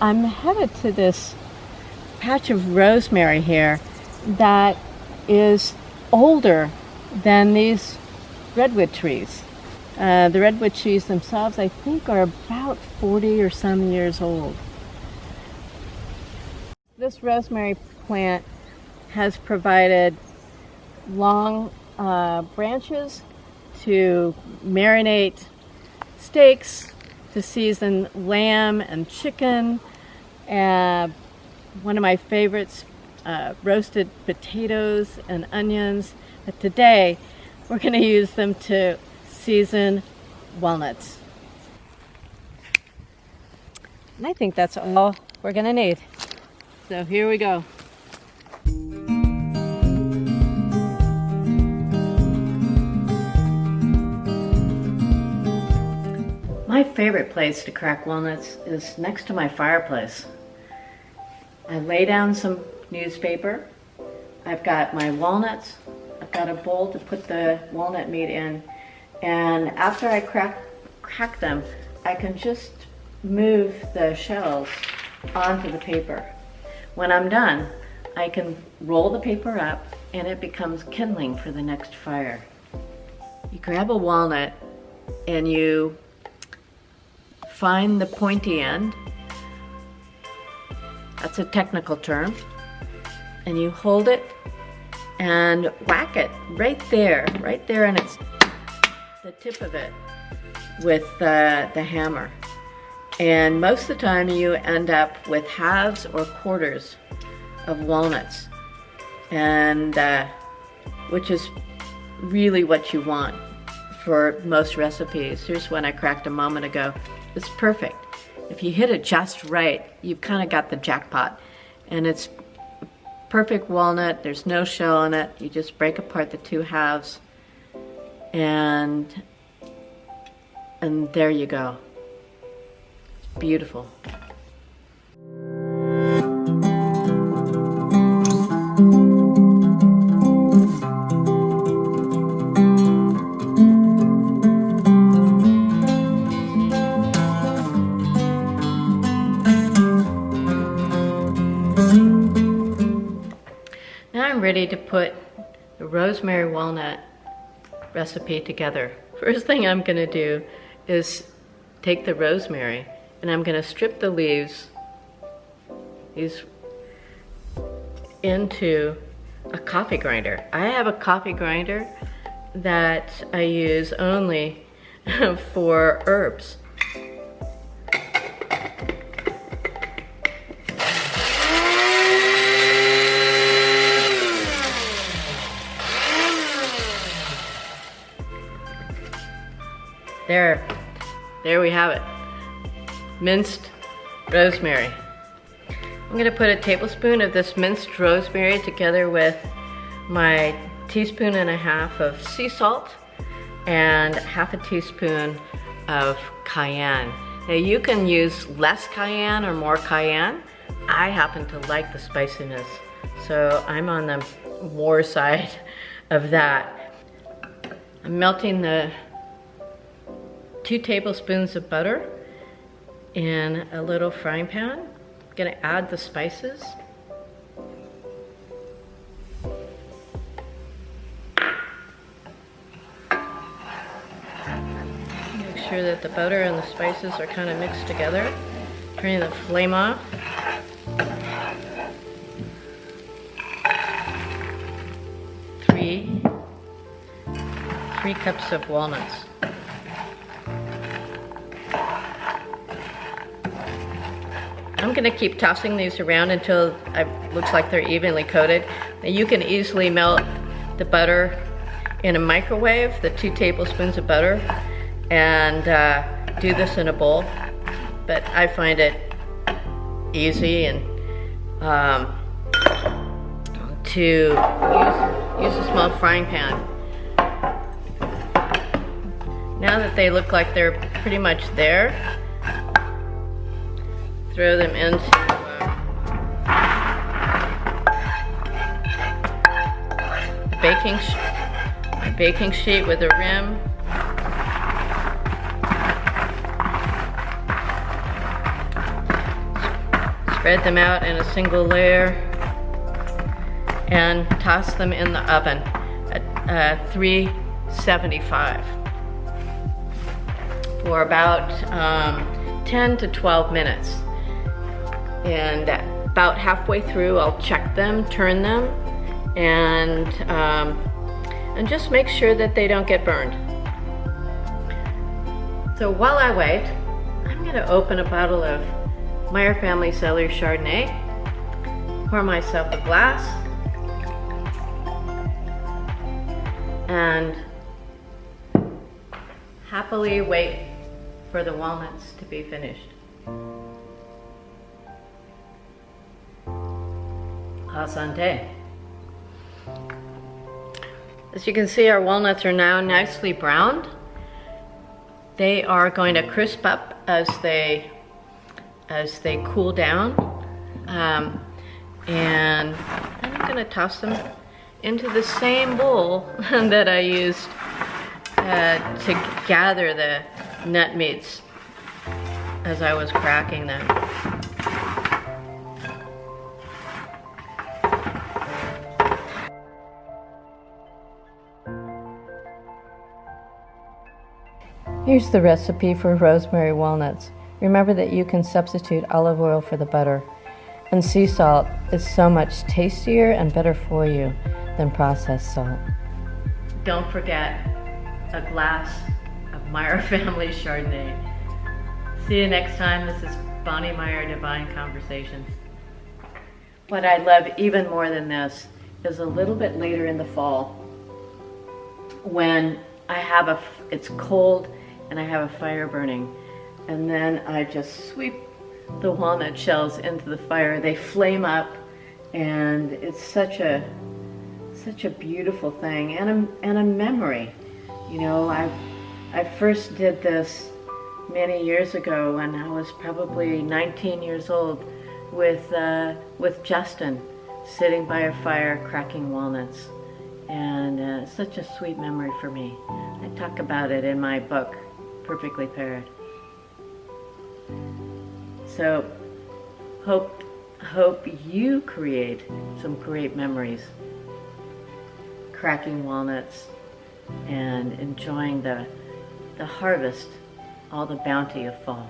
I'm headed to this patch of rosemary here that is older than these redwood trees. The redwood trees themselves, I think, are about 40 or some years old. This rosemary plant has provided long branches to marinate steaks, to season lamb and chicken, one of my favorites, roasted potatoes and onions. But today we're going to use them to season walnuts. And I think that's all we're going to need. So here we go. My favorite place to crack walnuts is next to my fireplace. I lay down some newspaper. I've got my walnuts. I've got a bowl to put the walnut meat in. And after I crack them, I can just move the shells onto the paper. When I'm done, I can roll the paper up and it becomes kindling for the next fire. You grab a walnut and you find the pointy end. That's a technical term. And you hold it and whack it right there and it's the tip of it with the hammer. And most of the time you end up with halves or quarters of walnuts, and which is really what you want for most recipes. Here's one I cracked a moment ago. It's perfect. If you hit it just right, you've kind of got the jackpot. And it's perfect walnut. There's no shell in it. You just break apart the two halves, and there you go. It's beautiful. Ready to put the rosemary walnut recipe together. First thing I'm going to do is take the rosemary and I'm going to strip the leaves into a coffee grinder. I have a coffee grinder that I use only for herbs. There we have it. Minced rosemary. I'm going to put a tablespoon of this minced rosemary together with my teaspoon and a half of sea salt and half a teaspoon of cayenne. Now you can use less cayenne or more cayenne. I happen to like the spiciness, so I'm on the more side of that. I'm melting the 2 tablespoons of butter in a little frying pan. I'm going to add the spices. Make sure that the butter and the spices are kind of mixed together. Turning the flame off. Three cups of walnuts. I'm going to keep tossing these around until it looks like they're evenly coated. Now you can easily melt the butter in a microwave, the 2 tablespoons of butter, and do this in a bowl. But I find it easy and to use a small frying pan. Now that they look like they're pretty much there, throw them into a baking sheet with a rim. Spread them out in a single layer and toss them in the oven at 375 for about 10 to 12 minutes. And about halfway through, I'll check them, turn them, and just make sure that they don't get burned. So while I wait, I'm gonna open a bottle of Meyer Family Cellars Chardonnay, pour myself a glass, and happily wait for the walnuts to be finished. Sante. As you can see, our walnuts are now nicely browned. They are going to crisp up as they cool down, and then I'm going to toss them into the same bowl that I used to gather the nut meats as I was cracking them. Here's the recipe for rosemary walnuts. Remember that you can substitute olive oil for the butter, and sea salt is so much tastier and better for you than processed salt. Don't forget a glass of Meyer Family Chardonnay. See you next time. This is Bonny Meyer, DiVine Conversations. What I love even more than this is a little bit later in the fall when it's cold and I have a fire burning, and then I just sweep the walnut shells into the fire. They flame up, and it's such a beautiful thing and a memory. You know, I first did this many years ago when I was probably 19 years old with Justin, sitting by a fire cracking walnuts, and such a sweet memory for me. I talk about it in my book, Perfectly Paired. So hope you create some great memories cracking walnuts and enjoying the harvest, all the bounty of fall.